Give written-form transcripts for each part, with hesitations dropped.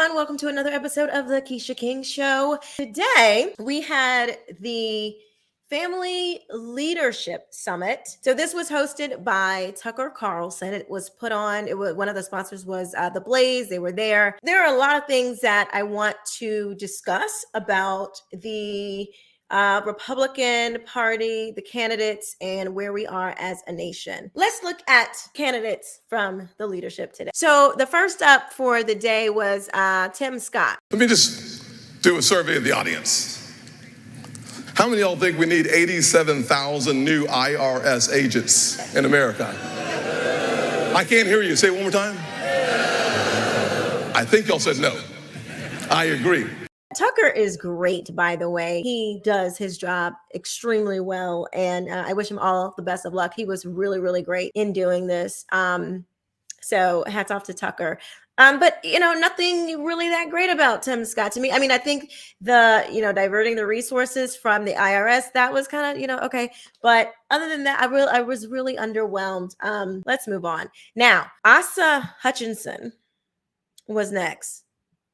everyone. Welcome to another episode of the Quisha King Show. Today, we had the Family Leadership Summit. So this was hosted by Tucker Carlson. It was put on, one of the sponsors was The Blaze. They were there. There are a lot of things that I want to discuss about the Republican Party, the candidates, and where we are as a nation. Let's look at candidates from the leadership today. So the first up for the day was Tim Scott. Let me just do a survey of the audience. How many of y'all think we need 87,000 new IRS agents in America? I can't hear you. Say it one more time. I think y'all said no. I agree. Tucker is great, by the way. He does his job extremely well, and I wish him all the best of luck. He was really, really great in doing this. So hats off to Tucker. But, nothing really that great about Tim Scott to me. I mean, I think the, diverting the resources from the IRS, that was kind of, okay. But other than that, I was really underwhelmed. Let's move on. Now, Asa Hutchinson was next.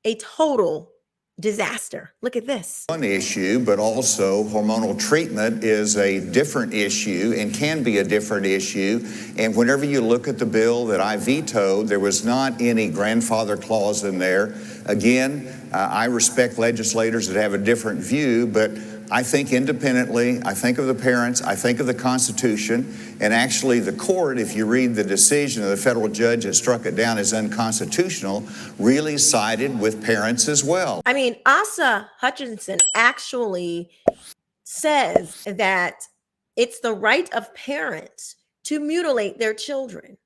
A total disaster. Look at this. One issue, but also hormonal treatment is a different issue and can be a different issue. And whenever you look at the bill that I vetoed, there was not any grandfather clause in there. Again, I respect legislators that have a different view, but I think independently, I think of the parents, I think of the Constitution, and actually the court, if you read the decision of the federal judge that struck it down as unconstitutional, really sided with parents as well. I mean, Asa Hutchinson actually says that it's the right of parents to mutilate their children.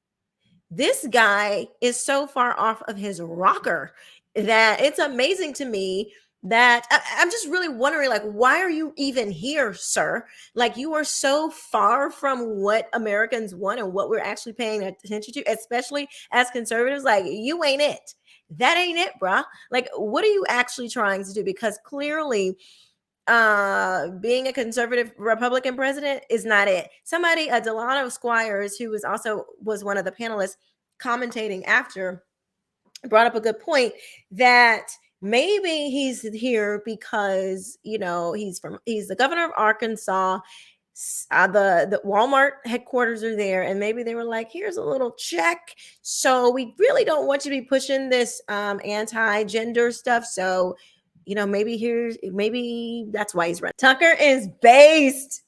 This guy is so far off of his rocker that it's amazing to me that I'm just really wondering, like, why are you even here, sir? Like, you are so far from what Americans want and what we're actually paying attention to, especially as conservatives. Like, you ain't it. That ain't it, bruh. Like, what are you actually trying to do? Because clearly, being a conservative Republican president is not it. Somebody, Delano Squires, who was one of the panelists commentating after, brought up a good point that maybe he's here because, he's the governor of Arkansas. The Walmart headquarters are there, and maybe they were like, here's a little check. So we really don't want you to be pushing this anti-gender stuff. So, maybe that's why he's running. Tucker is based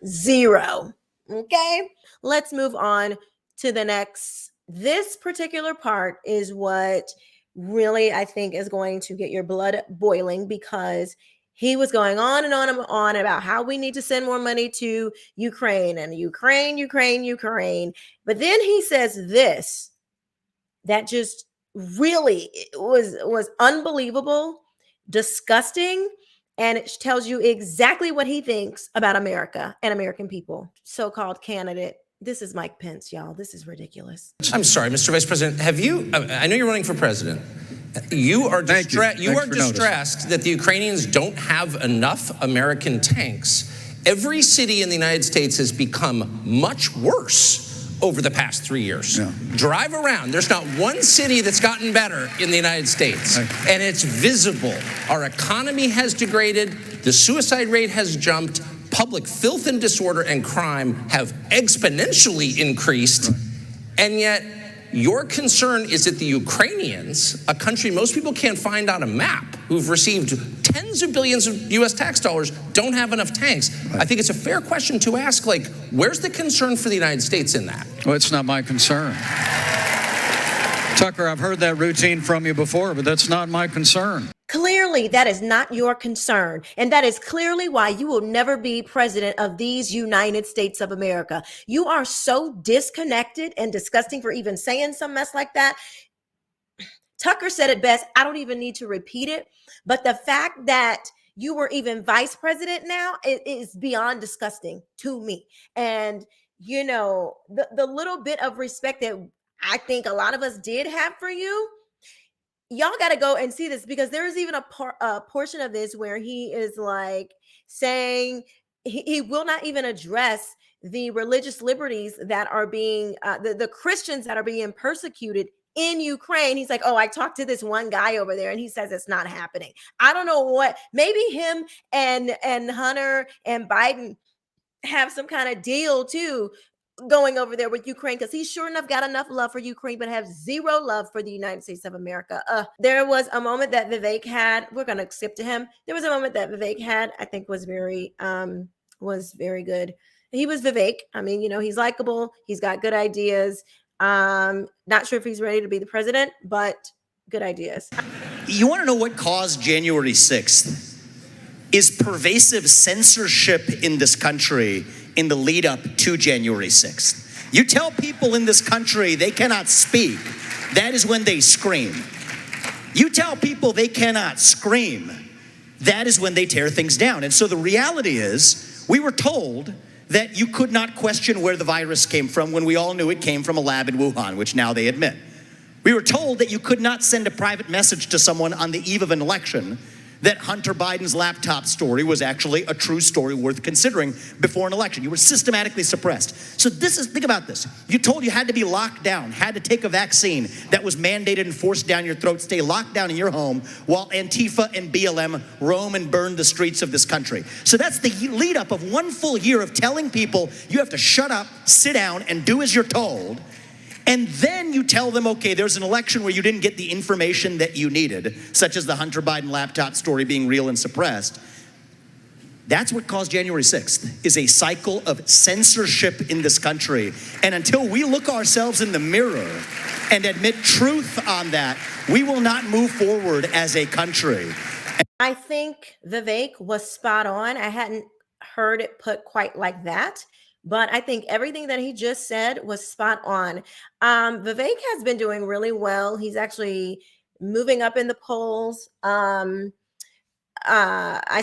0. Okay, let's move on to the next. This particular part is what really, I think, is going to get your blood boiling, because he was going on and on and on about how we need to send more money to Ukraine and Ukraine. But then he says this that just really was unbelievable, disgusting, and it tells you exactly what he thinks about America and American people. So-called candidate. This is Mike Pence, y'all. This is ridiculous. I'm sorry, Mr. Vice President. I know you're running for president. You are distressed that the Ukrainians don't have enough American tanks. Every city in the United States has become much worse over the past 3 years. Yeah. Drive around. There's not one city that's gotten better in the United States. And it's visible. Our economy has degraded. The suicide rate has jumped. Public filth and disorder and crime have exponentially increased. And yet your concern is that the Ukrainians, a country most people can't find on a map, who've received tens of billions of U.S. tax dollars, don't have enough tanks. I think it's a fair question to ask, where's the concern for the United States in that? Well, it's not my concern. Tucker, I've heard that routine from you before, but that's not my concern. Clearly, that is not your concern. And that is clearly why you will never be president of these United States of America. You are so disconnected and disgusting for even saying some mess like that. Tucker said it best. I don't even need to repeat it. But the fact that you were even vice president now is beyond disgusting to me. And, the little bit of respect that I think a lot of us did have for you, y'all got to go and see this, because there is even a portion of this where he is like saying he will not even address the religious liberties that are being, the Christians that are being persecuted in Ukraine. He's like, oh, I talked to this one guy over there and he says it's not happening. I don't know what, maybe him and Hunter and Biden have some kind of deal too, going over there with Ukraine, because he sure enough got enough love for Ukraine, but have zero love for the United States of America. There was a moment that Vivek had, we're going to skip to him. There was a moment that Vivek had, I think was very good. He was Vivek. I mean, he's likable. He's got good ideas. Not sure if he's ready to be the president, but good ideas. You want to know what caused January 6th? Is pervasive censorship in this country in the lead up to January 6th. You tell people in this country they cannot speak, that is when they scream. You tell people they cannot scream, that is when they tear things down. And so the reality is, we were told that you could not question where the virus came from when we all knew it came from a lab in Wuhan, which now they admit. We were told that you could not send a private message to someone on the eve of an election that Hunter Biden's laptop story was actually a true story worth considering before an election. You were systematically suppressed. So think about this. You told you had to be locked down, had to take a vaccine that was mandated and forced down your throat, stay locked down in your home while Antifa and BLM roam and burn the streets of this country. So that's the lead up of one full year of telling people you have to shut up, sit down, and do as you're told. And then you tell them, okay, there's an election where you didn't get the information that you needed, such as the Hunter Biden laptop story being real and suppressed. That's what caused January 6th, is a cycle of censorship in this country. And until we look ourselves in the mirror and admit truth on that, we will not move forward as a country. I think Vivek was spot on. I hadn't heard it put quite like that, but I think everything that he just said was spot on. Vivek has been doing really well. He's actually moving up in the polls. I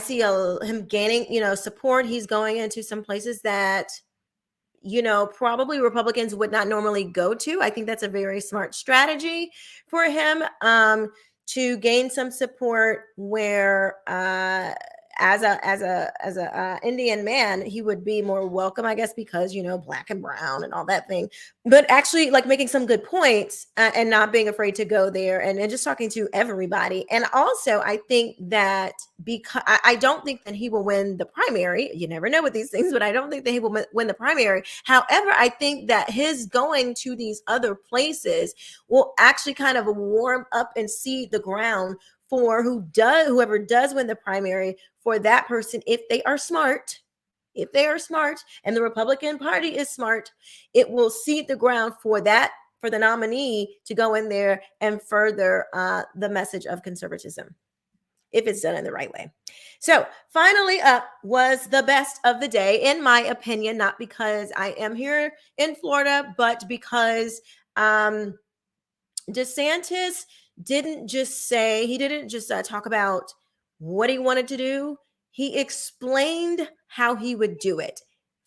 see him gaining, support. He's going into some places that, probably Republicans would not normally go to. I think that's a very smart strategy for him, to gain some support where, as a Indian man, he would be more welcome, I guess, because, black and brown and all that thing, but actually like making some good points, and not being afraid to go there and just talking to everybody. And also, I think that because I don't think that he will win the primary. You never know with these things, but I don't think that he will win the primary. However, I think that his going to these other places will actually kind of warm up and seed the ground for whoever does win the primary, for that person, if they are smart, and the Republican Party is smart, it will seed the ground for the nominee to go in there and further the message of conservatism, if it's done in the right way. So finally up was the best of the day, in my opinion, not because I am here in Florida, but because DeSantis didn't just talk about what he wanted to do. He explained how he would do it.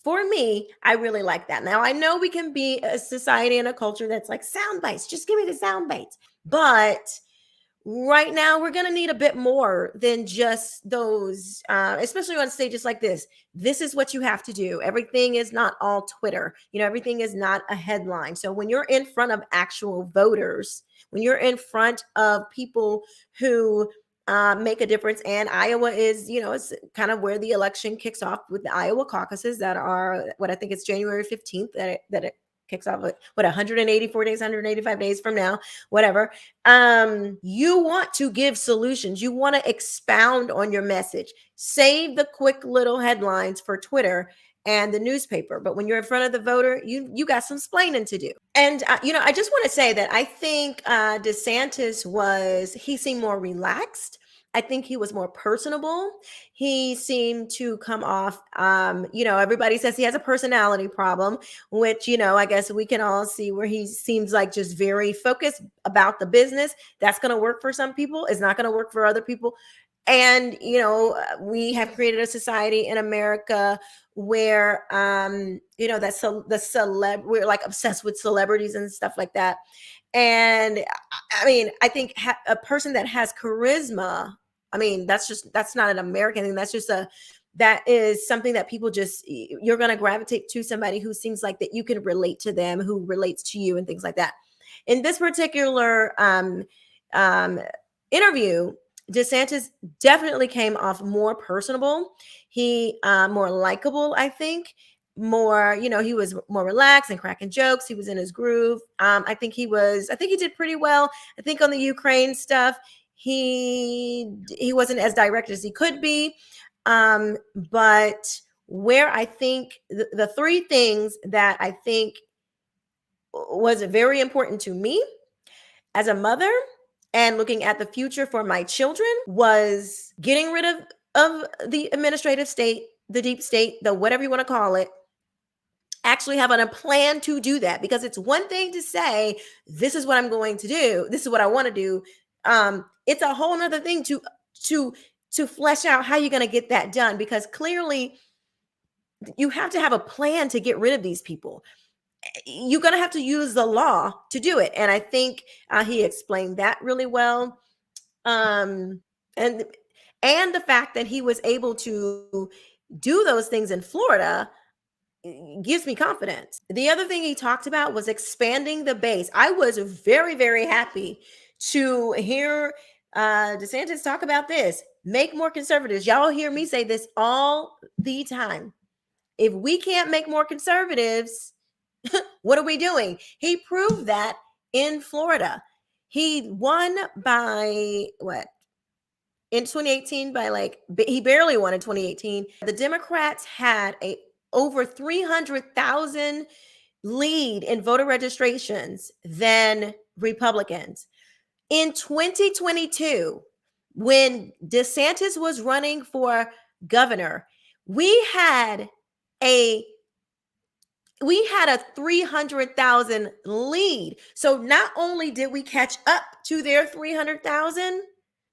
For me, I really like that. Now, I know we can be a society and a culture that's like sound bites. Just give me the sound bites. But right now, we're going to need a bit more than just those, especially on stages like this. This is what you have to do. Everything is not all Twitter. Everything is not a headline. So when you're in front of actual voters, when you're in front of people who make a difference, and Iowa is, it's kind of where the election kicks off with the Iowa caucuses that are what I think it's January 15th that it kicks off with, 184 days, 185 days from now, whatever. You want to give solutions. You want to expound on your message. Save the quick little headlines for Twitter and the newspaper. But when you're in front of the voter, you got some splaining to do. And, I just want to say that I think DeSantis he seemed more relaxed. I think he was more personable. He seemed to come off, everybody says he has a personality problem, which, I guess we can all see where he seems like just very focused about the business. That's going to work for some people. It's not going to work for other people. And, we have created a society in America where, we're like obsessed with celebrities and stuff like that. And I mean, I think a person that has charisma, that's not an American thing. That is something that people you're going to gravitate to somebody who seems like that you can relate to them, who relates to you and things like that. in this particular interview, DeSantis definitely came off more personable. He more likable, I think. More, he was more relaxed and cracking jokes. He was in his groove. I think he did pretty well. I think on the Ukraine stuff, he wasn't as direct as he could be. But where I think the three things that I think was very important to me as a mother and looking at the future for my children was getting rid of the administrative state, the deep state, the whatever you want to call it, actually having a plan to do that. Because it's one thing to say, this is what I'm going to do, this is what I want to do. It's a whole nother thing to flesh out how you're going to get that done, because clearly you have to have a plan to get rid of these people. You're going to have to use the law to do it. And I think he explained that really well. And the fact that he was able to do those things in Florida gives me confidence. The other thing he talked about was expanding the base. I was very, very happy to hear DeSantis talk about this. Make more conservatives. Y'all hear me say this all the time. If we can't make more conservatives, what are we doing? He proved that in Florida. He won by what? In 2018 by he barely won in 2018. The Democrats had a over 300,000 lead in voter registrations than Republicans. In 2022, when DeSantis was running for governor, we had a 300,000 lead. So not only did we catch up to their 300,000,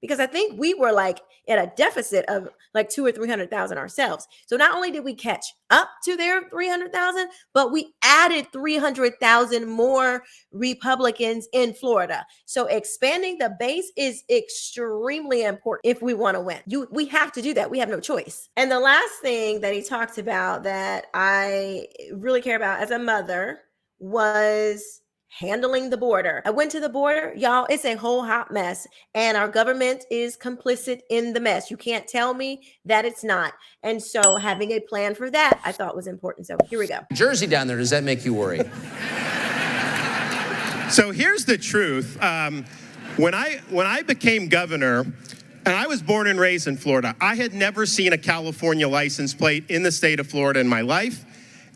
because I think we were at a deficit of 200,000 or 300,000 ourselves. So not only did we catch up to their 300,000, but we added 300,000 more Republicans in Florida. So expanding the base is extremely important if we want to win. We have to do that. We have no choice. And the last thing that he talked about that I really care about as a mother was handling the border. I went to the border, y'all, it's a whole hot mess, and our government is complicit in the mess. You can't tell me that it's not. And so having a plan for that, I thought was important. So here we go. Jersey down there, does that make you worry? So here's the truth. When I became governor, and I was born and raised in Florida, I had never seen a California license plate in the state of Florida in my life.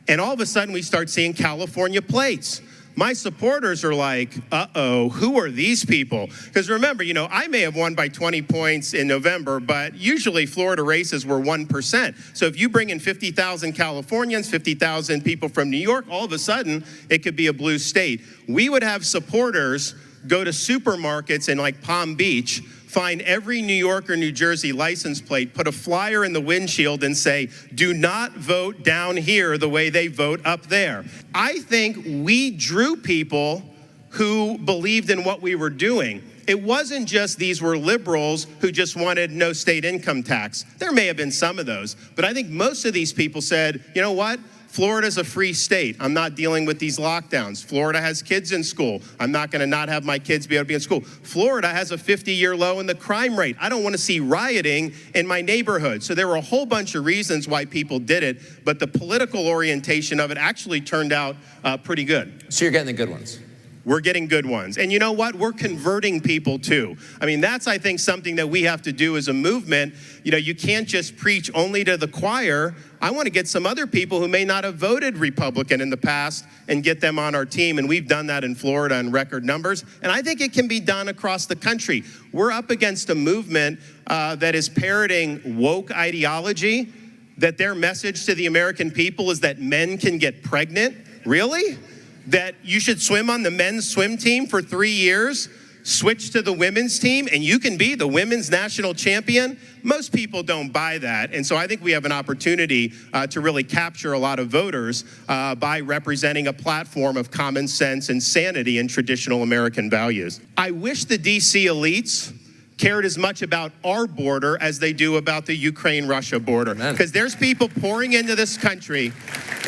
And all of a sudden we start seeing California plates. My supporters are like, uh-oh, who are these people? Because remember, I may have won by 20 points in November, but usually Florida races were 1%. So if you bring in 50,000 Californians, 50,000 people from New York, all of a sudden it could be a blue state. We would have supporters go to supermarkets in Palm Beach, find every New York or New Jersey license plate, put a flyer in the windshield and say, do not vote down here the way they vote up there. I think we drew people who believed in what we were doing. It wasn't just these were liberals who just wanted no state income tax. There may have been some of those, but I think most of these people said, you know what? Florida's a free state. I'm not dealing with these lockdowns. Florida has kids in school. I'm not going to not have my kids be able to be in school. Florida has a 50-year low in the crime rate. I don't want to see rioting in my neighborhood. So there were a whole bunch of reasons why people did it, but the political orientation of it actually turned out pretty good. So you're getting the good ones. We're getting good ones. And you know what? We're converting people too. I mean, that's, I think, something that we have to do as a movement. You can't just preach only to the choir. I want to get some other people who may not have voted Republican in the past and get them on our team. And we've done that in Florida in record numbers. And I think it can be done across the country. We're up against a movement that is parroting woke ideology, that their message to the American people is that men can get pregnant. Really? That you should swim on the men's swim team for 3 years, switch to the women's team, and you can be the women's national champion? Most people don't buy that. And so I think we have an opportunity to really capture a lot of voters by representing a platform of common sense and sanity and traditional American values. I wish the DC elites cared as much about our border as they do about the Ukraine-Russia border. Because there's people pouring into this country.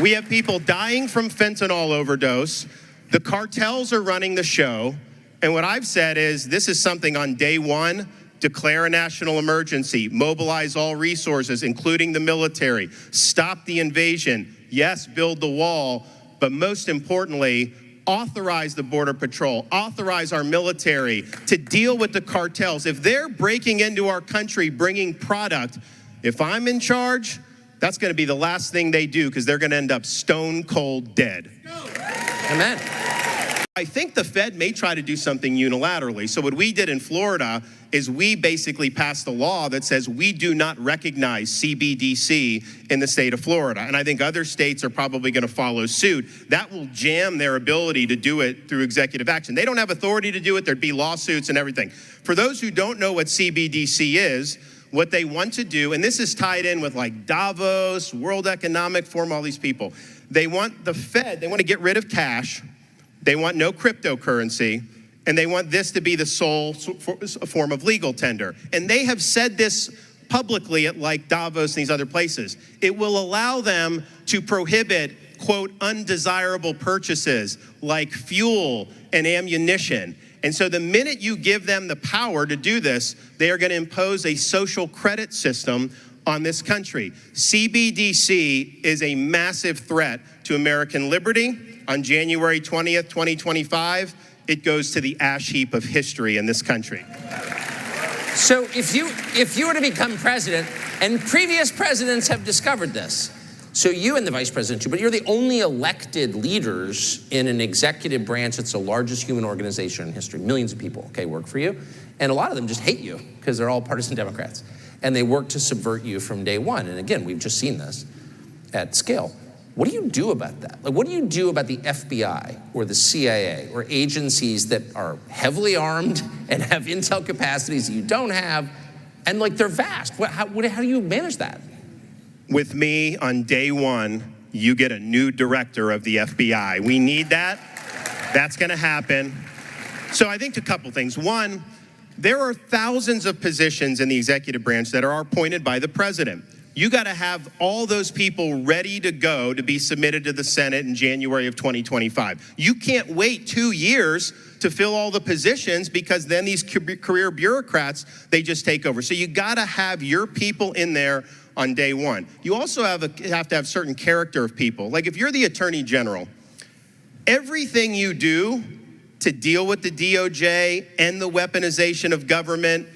We have people dying from fentanyl overdose. The cartels are running the show. And what I've said is this is something on day one, declare a national emergency, mobilize all resources, including the military, stop the invasion, yes, build the wall, but most importantly, authorize the Border Patrol, authorize our military to deal with the cartels. If they're breaking into our country, bringing product, if I'm in charge, that's going to be the last thing they do because they're going to end up stone cold dead. Amen. I think the Fed may try to do something unilaterally. So what we did in Florida is we basically passed a law that says we do not recognize CBDC in the state of Florida. And I think other states are probably going to follow suit. That will jam their ability to do it through executive action. They don't have authority to do it. There'd be lawsuits and everything. For those who don't know what CBDC is, what they want to do, and this is tied in with like Davos, World Economic Forum, all these people. They want the Fed, they want to get rid of cash. They want no cryptocurrency, and they want this to be the sole form of legal tender. And they have said this publicly at like Davos and these other places. It will allow them to prohibit, quote, undesirable purchases like fuel and ammunition. And so the minute you give them the power to do this, they are going to impose a social credit system on this country. CBDC is a massive threat to American liberty. On January 20th, 2025, it goes to the ash heap of history in this country. So if you were to become president, and previous presidents have discovered this, so you and the vice president too, but you're the only elected leaders in an executive branch that's the largest human organization in history. Millions of people, okay, work for you. And a lot of them just hate you because they're all partisan Democrats. And they work to subvert you from day one. And again, we've just seen this at scale. What do you do about that? Like, what do you do about the FBI or the CIA or agencies that are heavily armed and have intel capacities that you don't have, and like they're vast? How do you manage that? With me, on day one, you get a new director of the FBI. We need that. That's going to happen. So I think a couple things. One, there are thousands of positions in the executive branch that are appointed by the president. You got to have all those people ready to go to be submitted to the Senate in January of 2025. You can't wait 2 years to fill all the positions because then these career bureaucrats, they just take over. So you got to have your people in there on day one. You also have to have certain character of people. Like if you're the Attorney General, everything you do to deal with the DOJ, end the weaponization of government,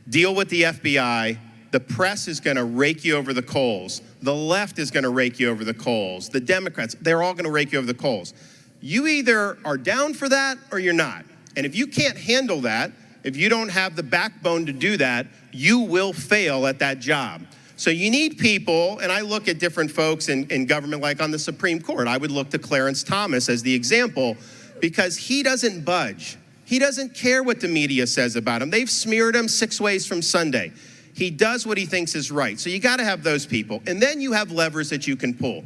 deal with the FBI, the press is going to rake you over the coals. The left is going to rake you over the coals. The Democrats, they're all going to rake you over the coals. You either are down for that or you're not. And if you can't handle that, if you don't have the backbone to do that, you will fail at that job. So you need people, and I look at different folks in government, like on the Supreme Court. I would look to Clarence Thomas as the example because he doesn't budge. He doesn't care what the media says about him. They've smeared him 6 ways from Sunday. He does what he thinks is right. So you got to have those people. And then you have levers that you can pull.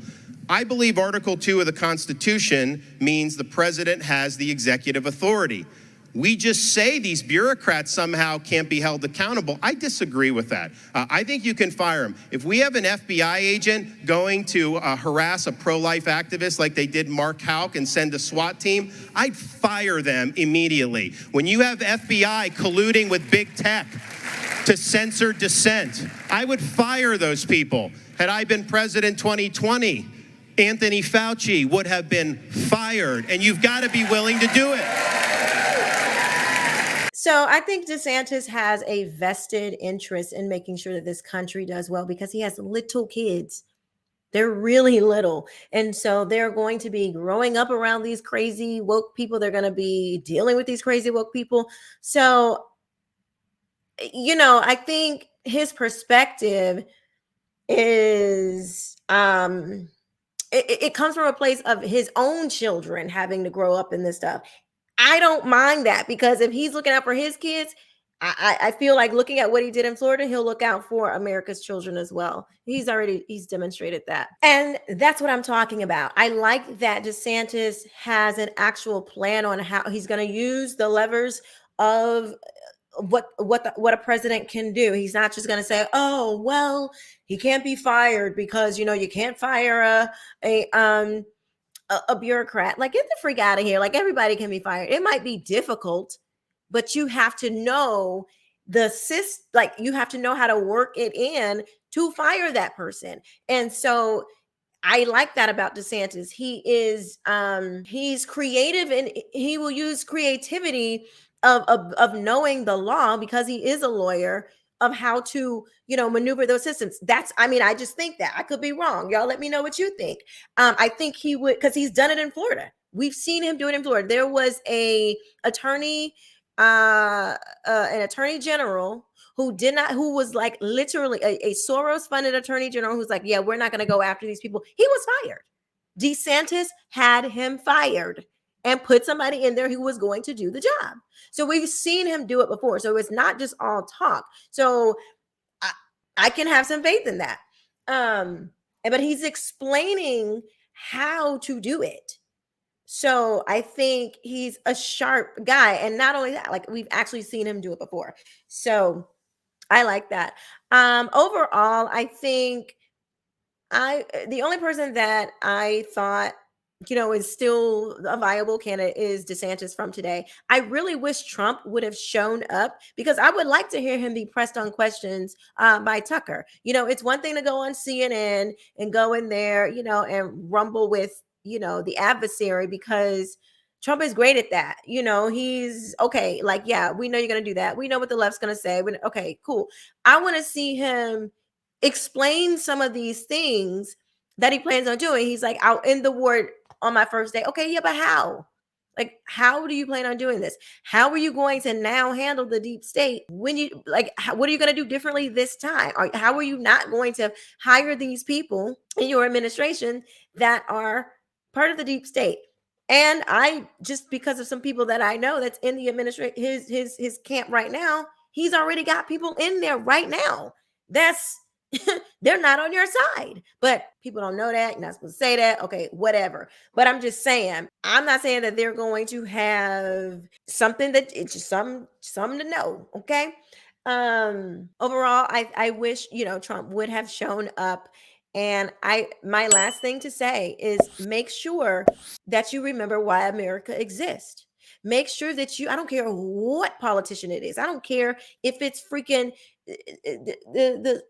I believe Article 2 of the Constitution means the president has the executive authority. We just say these bureaucrats somehow can't be held accountable. I disagree with that. I think you can fire them. If we have an FBI agent going to harass a pro-life activist like they did Mark Houck and send a SWAT team, I'd fire them immediately. When you have FBI colluding with big tech to censor dissent, I would fire those people. Had I been president 2020, Anthony Fauci would have been fired, and you've got to be willing to do it. So I think DeSantis has a vested interest in making sure that this country does well because he has little kids. They're really little. And so they're going to be growing up around these crazy woke people. They're going to be dealing with these crazy woke people. So, you know, I think his perspective is it comes from a place of his own children having to grow up in this stuff. I don't mind that because if he's looking out for his kids, I feel like looking at what he did in Florida, he'll look out for America's children as well. He's demonstrated that. And that's what I'm talking about. I like that DeSantis has an actual plan on how he's going to use the levers of what a president can do. He's not just going to say, oh, well, he can't be fired because, you know, you can't fire a a bureaucrat. Like, get the freak out of here. Like, everybody can be fired. It might be difficult, but you have to know like, you have to know how to work it in to fire that person. And so I like that about DeSantis. He's creative, and he will use creativity of knowing the law, because he is a lawyer, of how to, maneuver those systems. I just think that. I could be wrong. Y'all let me know what you think. I think he would, because he's done it in Florida. We've seen him do it in Florida. There was an attorney general who was like literally a Soros funded attorney general who's like, yeah, we're not going to go after these people. He was fired. DeSantis had him fired and put somebody in there who was going to do the job. So we've seen him do it before. So it's not just all talk. So I can have some faith in that. But he's explaining how to do it. So I think he's a sharp guy. And not only that, like, we've actually seen him do it before. So I like that. Overall, I think the only person that I thought, is still a viable candidate is DeSantis from today. I really wish Trump would have shown up, because I would like to hear him be pressed on questions by Tucker. It's one thing to go on CNN and go in there, and rumble with, the adversary, because Trump is great at that. He's okay. Like, yeah, we know you're going to do that. We know what the left's going to say. Okay, cool. I want to see him explain some of these things that he plans on doing. He's like, out in the ward on my first day. Okay, yeah, but how? Like, how do you plan on doing this? How are you going to now handle the deep state when you, like, what are you going to do differently this time? Or how are you not going to hire these people in your administration that are part of the deep state? And just because of some people that I know that's in the administration, his camp right now, he's already got people in there right now. They're not on your side, but people don't know that. You're not supposed to say that. Okay, whatever. But I'm just saying, I'm not saying that they're going to have something that it's just something to know. Okay. Overall, I wish, Trump would have shown up. And my last thing to say is, make sure that you remember why America exists. Make sure that I don't care what politician it is. I don't care if it's freaking the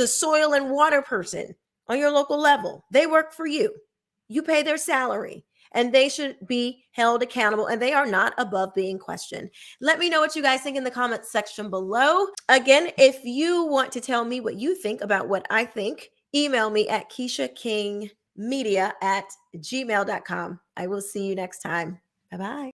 soil and water person on your local level. They work for you. You pay their salary, and they should be held accountable, and they are not above being questioned. Let me know what you guys think in the comments section below. Again, if you want to tell me what you think about what I think, email me at KeishaKingMedia@gmail.com. I will see you next time. Bye-bye.